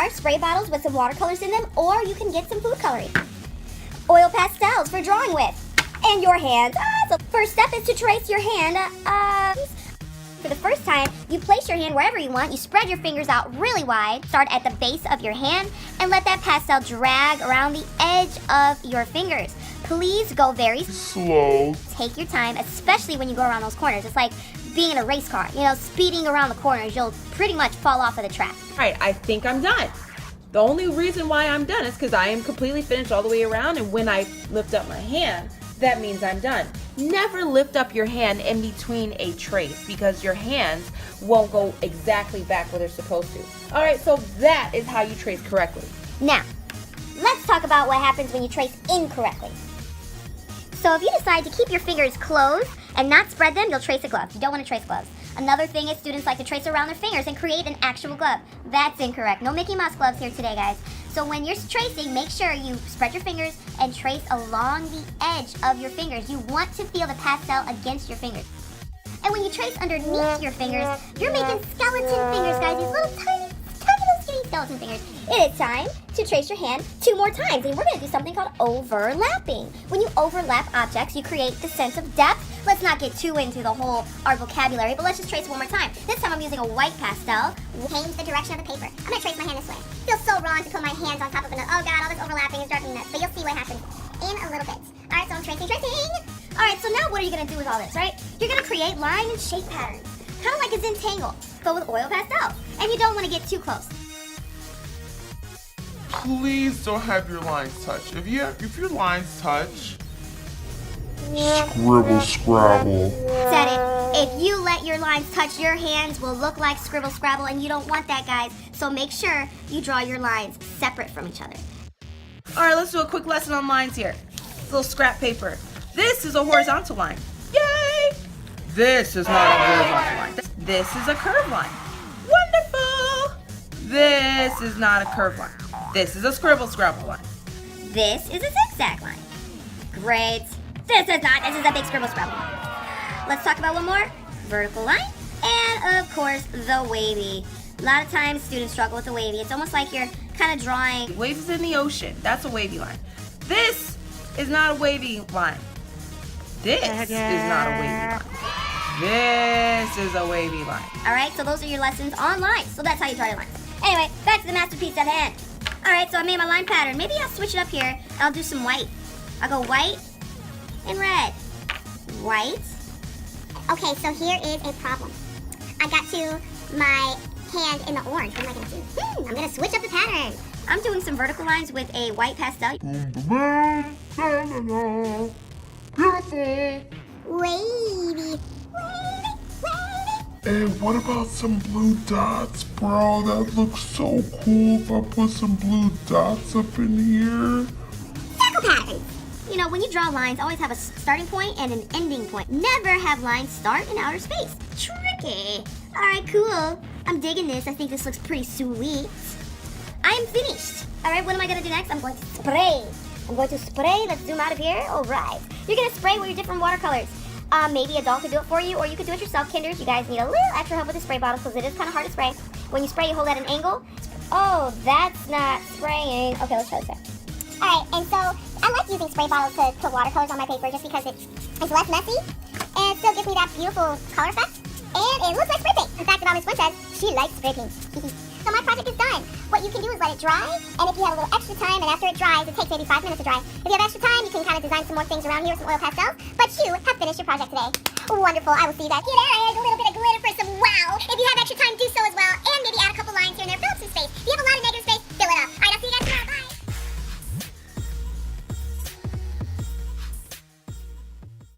are spray bottles with some watercolors in them, or you can get some food coloring. Oil pastels for drawing with. And your hands. So first step is to trace your hand. For the first time, you place your hand wherever you want. You spread your fingers out really wide. Start at the base of your hand and let that pastel drag around the edge of your fingers. Please go very slow. Take your time, especially when you go around those corners. It's like being in a race car. You know, speeding around the corners, you'll pretty much fall off of the track. All right, I think I'm done. The only reason why I'm done is because I am completely finished all the way around, and when I lift up my hand, that means I'm done. Never lift up your hand in between a trace because your hands won't go exactly back where they're supposed to. All right, so that is how you trace correctly. Now, let's talk about what happens when you trace incorrectly. So if you decide to keep your fingers closed and not spread them, you'll trace a glove. You don't want to trace gloves. Another thing is students like to trace around their fingers and create an actual glove. That's incorrect. No Mickey Mouse gloves here today, guys. So when you're tracing, make sure you spread your fingers and trace along the edge of your fingers. You want to feel the pastel against your fingers. And when you trace underneath your fingers, you're making skeleton fingers, guys. These little tiny little skinny skeleton fingers. It is time to trace your hand 2 more times. And we're going to do something called overlapping. When you overlap objects, you create the sense of depth. Let's not get too into the whole art vocabulary, but let's just trace one more time. This time I'm using a white pastel. Change the direction of the paper. I'm going to trace my hand this way. Feels so wrong to put my hands on top of another. Oh God, all this overlapping is driving me nuts. But you'll see what happens in a little bit. All right, so I'm tracing. All right, so now what are you going to do with all this, right? You're going to create line and shape patterns. Kind of like a Zentangle, but with oil pastel. And you don't want to get too close. Please don't have your lines touch. If your lines touch, scribble scrabble. Said it. If you let your lines touch, your hands will look like scribble scrabble, and you don't want that, guys. So make sure you draw your lines separate from each other. All right, let's do a quick lesson on lines here. This little scrap paper. This is a horizontal line. Yay! This is not a horizontal line. This is a curved line. Wonderful! This is not a curved line. This is a scribble scrabble line. This is a zigzag line. Great. This is not. This is a big scribble scrabble. Let's talk about one more. Vertical line. And of course, the wavy. A lot of times students struggle with the wavy. It's almost like you're kind of drawing. Waves in the ocean. That's a wavy line. This is not a wavy line. This is not a wavy line. This is a wavy line. All right, so those are your lessons on lines. So that's how you draw your lines. Anyway, back to the masterpiece at hand. All right, so I made my line pattern. Maybe I'll switch it up here. I'll do some white. I'll go white and red. White. Okay, so here is a problem. I got to my hand in the orange. What am I going to do? I'm going to switch up the pattern. I'm doing some vertical lines with a white pastel. Beautiful. Wavy. And what about some blue dots, bro? That looks so cool if I put some blue dots up in here. Circle patterns. You know, when you draw lines, always have a starting point and an ending point. Never have lines start in outer space. Tricky. All right, cool. I'm digging this. I think this looks pretty sweet. I am finished. All right, what am I going to do next? I'm going to spray. Let's zoom out of here. All right. You're going to spray with your different watercolors. Maybe a doll could do it for you, or you could do it yourself, kinders. You guys need a little extra help with the spray bottle because it is kind of hard to spray. When you spray, you hold at an angle. Oh, that's not spraying. Okay, let's try this out. All right, and so I like using spray bottles to put watercolors on my paper just because it's less messy and it still gives me that beautiful color effect. And it looks like spray paint. In fact, Miss One says she likes spray paint. So my project is done. What you can do is let it dry, and if you have a little extra time, and after it dries, it takes maybe 5 minutes to dry. If you have extra time, you can kind of design some more things around here with some oil pastels. But you have finished your project today. Wonderful. I will see you guys. Here, add a little bit of glitter for some wow. If you have extra time, do so as well, and maybe